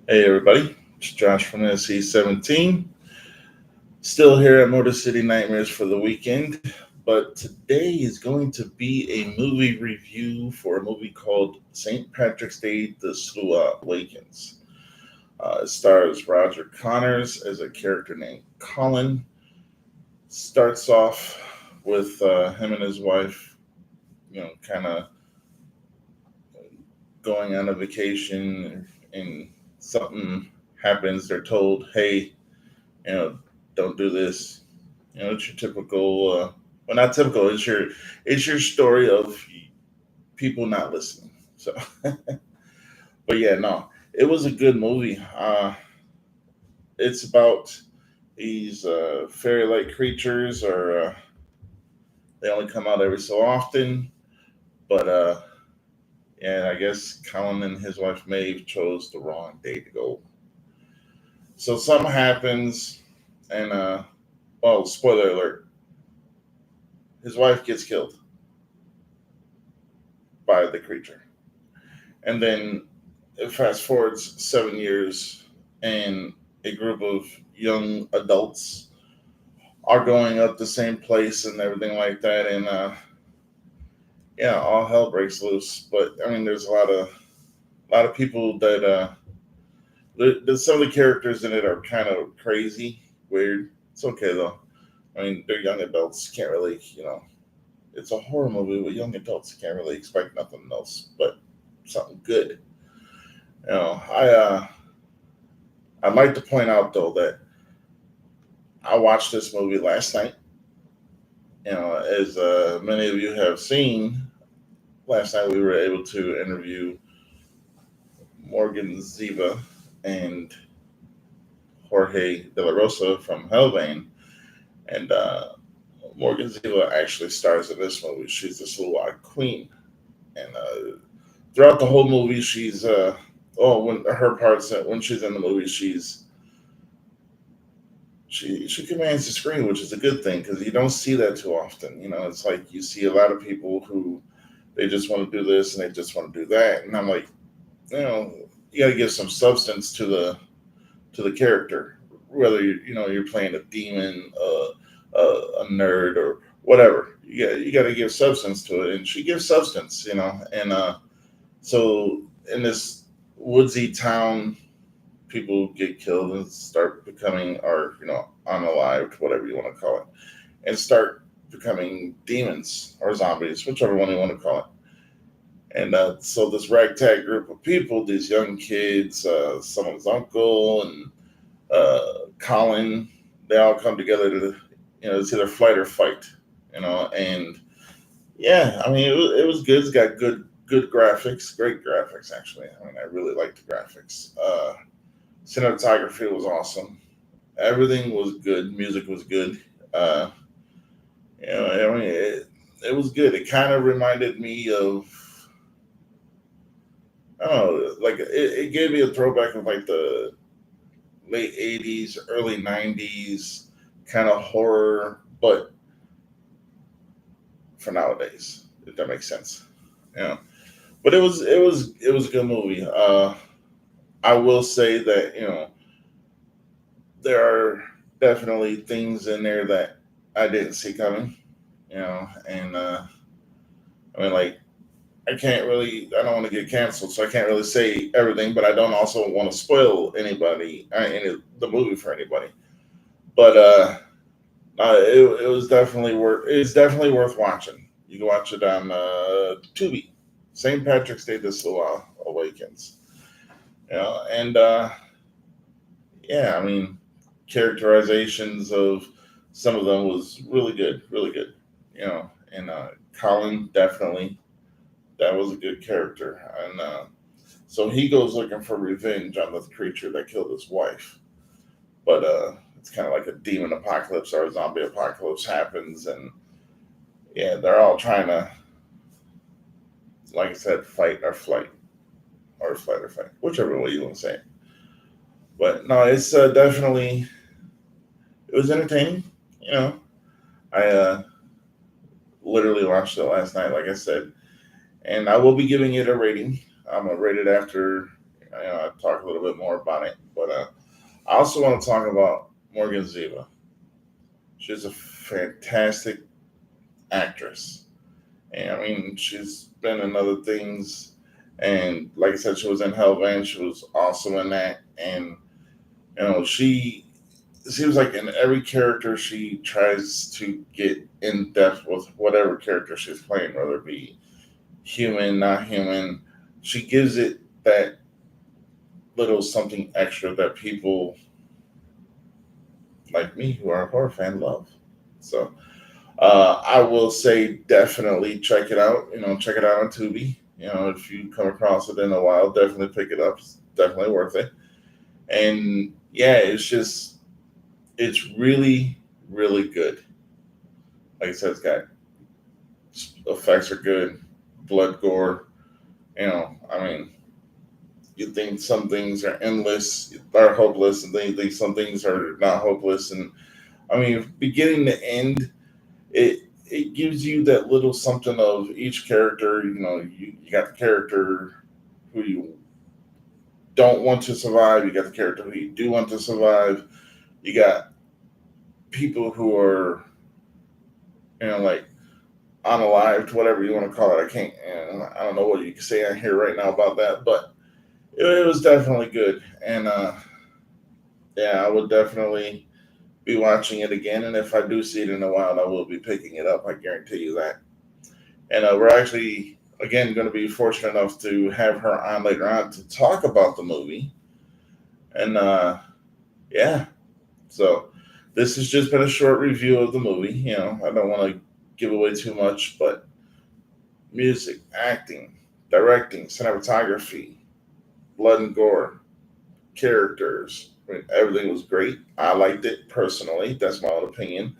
Hey everybody, it's Josh from NC-17. Still here at Motor City Nightmares for the weekend, but today is going to be a movie review for a movie called St. Patrick's Day: The Sluagh Awakens. It stars Roger Connors as a character named Colin. Starts off with him and his wife, kind of going on a vacation, and something happens. They're told, "Hey, you know, don't do this." It's your typical, well, not typical. It's your story of people not listening. So, but yeah, no, it was a good movie. It's about these fairy-like creatures, or they only come out every so often. But yeah, I guess Colin and his wife Maeve chose the wrong day to go. So something happens, and well, spoiler alert: his wife gets killed by the creature. And then it fast forwards 7 years, and a group of young adults are going up the same place and everything like that. And yeah, all hell breaks loose. But I mean, there's a lot of people that some of the characters in it are kind of crazy, weird. It's okay though. I mean, they're young adults. Can't really, it's a horror movie with young adults. Can't really expect nothing else but something good. I'd like to point out though that I watched this movie last night. As many of you have seen, last night we were able to interview Morgan Ziva and Jorge De La Rosa from Hellbane, and Morgan Ziva actually stars in this movie. She's the Sluagh Queen, and throughout the whole movie, she's when her parts when she's in the movie, she commands the screen, which is a good thing because you don't see that too often. It's like you see a lot of people who they just want to do this and they just want to do that, and I'm like, you know, you got to give some substance to the character, whether you're playing a demon, a nerd, or whatever. You got to give substance to it, and she gives substance, and so in this woodsy town, people get killed and start becoming, or unalived, whatever you want to call it, and start becoming demons or zombies, whichever one you want to call it. And so this ragtag group of people, these young kids, someone's uncle, and Colin, they all come together to, it's either flight or fight, and yeah, I mean, it was good. It's got good graphics, great graphics actually. I mean, I really liked the graphics. Cinematography was awesome. Everything was good. Music was good. Uh, I mean, it was good. It kind of reminded me of, I don't know, like it gave me a throwback of like the late '80s, early '90s kind of horror, but for nowadays, if that makes sense. Yeah, but it was a good movie. I will say that there are definitely things in there that I didn't see coming. And I mean, like, I don't want to get canceled, so I can't really say everything, but I don't also want to spoil the movie for anybody. But it's definitely worth watching. You can watch it on Tubi. St. Patrick's Day: The Sluagh Awakens. And yeah, I mean, characterizations of some of them was really good, really good. And Colin, definitely, that was a good character. And so he goes looking for revenge on the creature that killed his wife. But it's kind of like a demon apocalypse or a zombie apocalypse happens, and yeah, they're all trying to, like I said, fight or flight, or flight or fight, whichever way you want to say it. But no, it's definitely, it was entertaining. You know, I literally watched it last night, like I said, and I will be giving it a rating. I'm gonna rate it after. I'll talk a little bit more about it. But I also want to talk about Morgan Ziva. She's a fantastic actress. And I mean, she's been in other things. And like I said, she was in Hellbent. She was awesome in that. And, she seems like in every character she tries to get in depth with whatever character she's playing, whether it be human, not human. She gives it that little something extra that people like me who are a horror fan love. So I will say definitely check it out. Check it out on Tubi. If you come across it in a while, definitely pick it up. It's definitely worth it. And yeah, it's really, really good. Like I said, it's got effects are good, blood, gore. I mean, you think some things are endless, are hopeless, and then you think some things are not hopeless. And I mean, beginning to end, it gives you that little something of each character. You got the character who you don't want to survive. You got the character who you do want to survive. You got people who are, like unalived, whatever you want to call it. I can't, I don't know what you can say on here right now about that, but it was definitely good. And yeah, I would definitely be watching it again. And if I do see it in a while, I will be picking it up. I guarantee you that. And we're actually, again, going to be fortunate enough to have her on later on to talk about the movie. And yeah, so this has just been a short review of the movie. I don't want to give away too much, but music, acting, directing, cinematography, blood and gore, characters. I mean, everything was great. I liked it personally. That's my own opinion.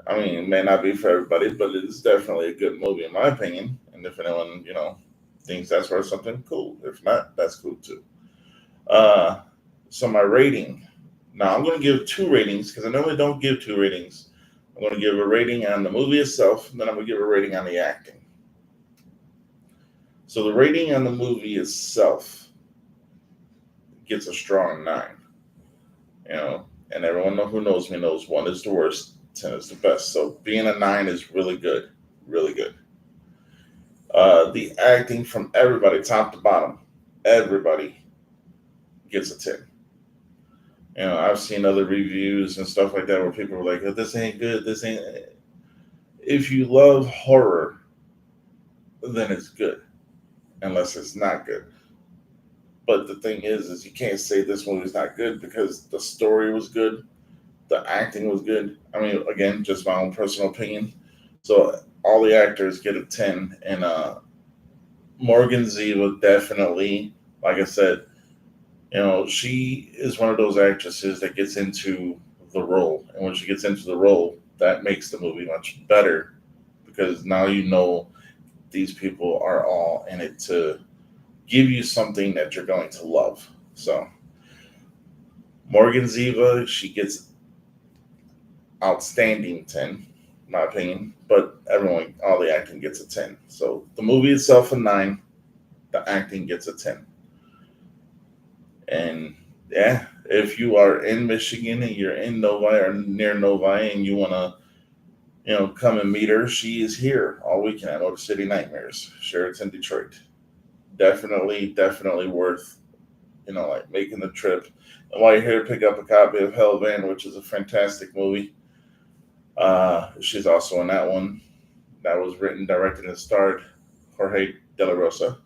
I mean, it may not be for everybody, but it is definitely a good movie in my opinion. And if anyone, thinks that's worth something, cool. If not, that's cool too. Uh, so my rating. Now I'm going to give two ratings because I normally don't give two ratings. I'm going to give a rating on the movie itself, and then I'm going to give a rating on the acting. So the rating on the movie itself gets a strong 9. And everyone who knows me knows 1 is the worst, 10 is the best. So being a 9 is really good, really good. The acting from everybody, top to bottom, everybody gets a 10. I've seen other reviews and stuff like that where people are like, oh, "This ain't good. This ain't." If you love horror, then it's good, unless it's not good. But the thing is you can't say this movie's not good because the story was good, the acting was good. I mean, again, just my own personal opinion. So all the actors get a 10, and Morgan Ziva definitely, like I said, she is one of those actresses that gets into the role, and when she gets into the role, that makes the movie much better because now these people are all in it to give you something that you're going to love. So Morgan Ziva, she gets outstanding 10, in my opinion, but all the acting gets a 10. So the movie itself a 9, the acting gets a 10. And yeah, if you are in Michigan and you're in Novi or near Novi and you want to, come and meet her, she is here all weekend at Motor City Nightmares, Sheraton, Detroit. Definitely, definitely worth, like making the trip. And while you're here, pick up a copy of Hellbent, which is a fantastic movie. She's also in that one. That was written, directed, and starred Jorge De La Rosa.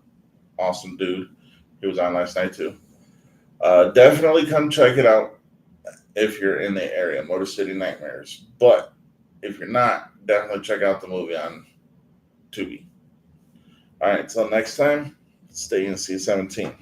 Awesome dude. He was on last night too. Definitely come check it out if you're in the area, Motor City Nightmares. But if you're not, definitely check out the movie on Tubi. All right, until next time, stay NC-17.